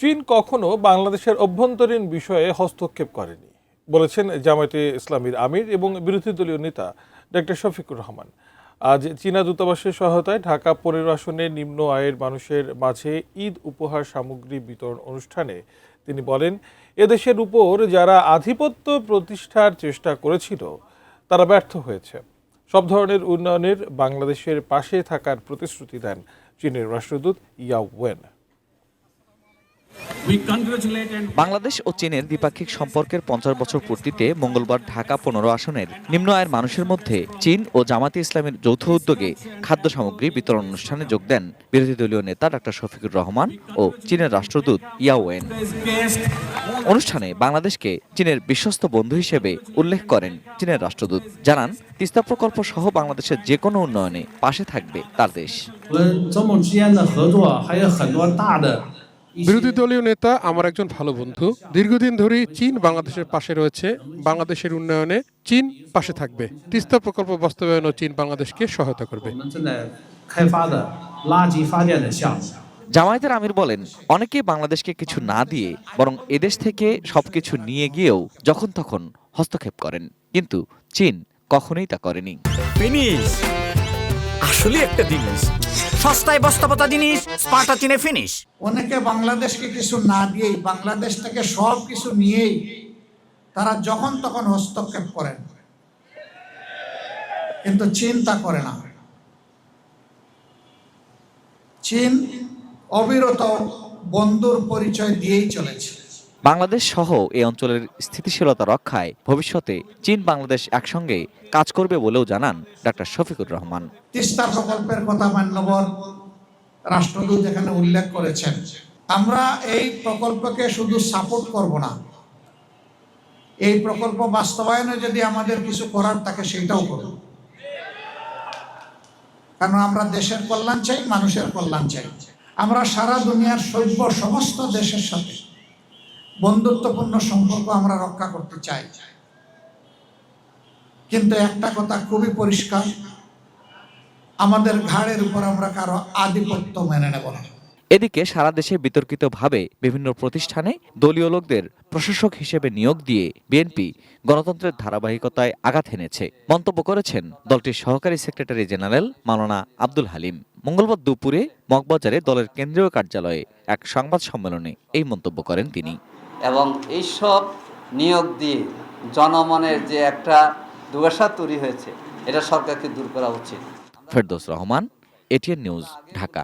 চীন কখনো বাংলাদেশের অভ্যন্তরীণ বিষয়ে হস্তক্ষেপ করেনি বলেছেন জামায়াতে ইসলামীর আমির এবং বিরোধী দলীয় নেতা ডক্টর শফিকুর রহমান। আজ চীনা দূতাবাসের সহায়তায় ঢাকা 15 আসনের নিম্ন আয়ের মানুষের মাঝে ঈদ উপহার সামগ্রী বিতরণ অনুষ্ঠানে তিনি বলেন, এদেশের উপর যারা আধিপত্য প্রতিষ্ঠার চেষ্টা করেছিল তারা ব্যর্থ হয়েছে। সব ধরনের উন্নয়নের বাংলাদেশের পাশে থাকার প্রতিশ্রুতি দেন চীনের রাষ্ট্রদূত ইয়াও ওয়েন। বাংলাদেশ ও চীনের দ্বিপাক্ষিক সম্পর্কের 50 বছর পূর্তিতে মঙ্গলবার ঢাকা 15 আসনের নিম্ন আয়ের মানুষের মধ্যে চীন ও জামায়াতে ইসলামীর যৌথ উদ্যোগে খাদ্য সামগ্রী বিতরণ অনুষ্ঠানে যোগ দেন বিরোধী দলীয় নেতা ডক্টর শফিকুর রহমান ও চীনের রাষ্ট্রদূত ইয়াও ওয়েন। অনুষ্ঠানে বাংলাদেশকে চীনের বিশ্বস্ত বন্ধু হিসেবে উল্লেখ করেন চীনের রাষ্ট্রদূত। জানান, তিস্তা প্রকল্প সহ বাংলাদেশের যে কোনো উন্নয়নে পাশে থাকবে তার দেশ। বিরোধী দলীয় নেতা আমার একজন ভালো বন্ধু। দীর্ঘদিন ধরেই চীন বাংলাদেশের পাশে রয়েছে। বাংলাদেশের উন্নয়নে চীন পাশে থাকবে। তিস্তা প্রকল্প বাস্তবায়নেও চীন বাংলাদেশকে সহায়তা করবে। জামায়াতের আমির বলেন, অনেকেই বাংলাদেশকে কিছু না দিয়ে বরং এদেশ থেকে সবকিছু নিয়ে গিয়েও যখন তখন হস্তক্ষেপ করেন, কিন্তু চীন কখনোই তা করেনি। ফিনিশ আসলে একটা জিনিস, সস্তায় বস্তাপতা জিনিস, স্পার্টা চিনে ফিনিশ। অনেকে বাংলাদেশকে কিছু না দিয়েই, বাংলাদেশ থেকে সব কিছু নিয়েই তারা যখন তখন হস্তক্ষেপ করেন, কিন্তু চীন তা করে না। চীন অবিরত বন্ধুর পরিচয় দিয়েই চলেছে। বাংলাদেশ সহ এই অঞ্চলের স্থিতিশীলতা রক্ষায় ভবিষ্যতে চীন বাংলাদেশ একসঙ্গে কাজ করবে বলেও জানান ডক্টর শফিকুর রহমান। তিস্তা প্রকল্পের কথা মান্যবর রাষ্ট্রদূত এখানে উল্লেখ করেছেন। আমরা এই প্রকল্পকে শুধু সাপোর্ট করব না, এই প্রকল্প বাস্তবায়নে যদি আমাদের কিছু করার থাকে সেটাও করব, কারণ আমরা দেশের কল্যাণ চাই, মানুষের কল্যাণ চাই। আমরা সারা দুনিয়ার সভ্য সমস্ত দেশের সাথে বন্ধুত্বপূর্ণ সম্পর্ক আমরা রক্ষা করতে চাই, কিন্তু একটা কথা খুবই পরিষ্কার, আমাদের ঘাড়ের উপর আমরা কারো আধিপত্য মেনে নেব না। এদিকে সারা দেশে বিতর্কিতভাবে বিভিন্ন প্রতিষ্ঠানে দলীয় লোকদের প্রশাসক হিসেবে নিয়োগ দিয়ে বিএনপি গণতন্ত্রের ধারাবাহিকতায় আঘাত এনেছে মন্তব্য করেছেন দলটির সহকারী সেক্রেটারি জেনারেল মাওলানা আব্দুল হালিম। মঙ্গলবার দুপুরে মগবাজারে দলের কেন্দ্রীয় কার্যালয়ে এক সংবাদ সম্মেলনে এই মন্তব্য করেন তিনি। এবং এইসব নিয়োগ দিয়ে জনমনের যে একটা দুয়াশা তৈরি হয়েছে, এটা সরকারকে দূর করা উচিত। Ferdous Rahman, ATN news, Dhaka.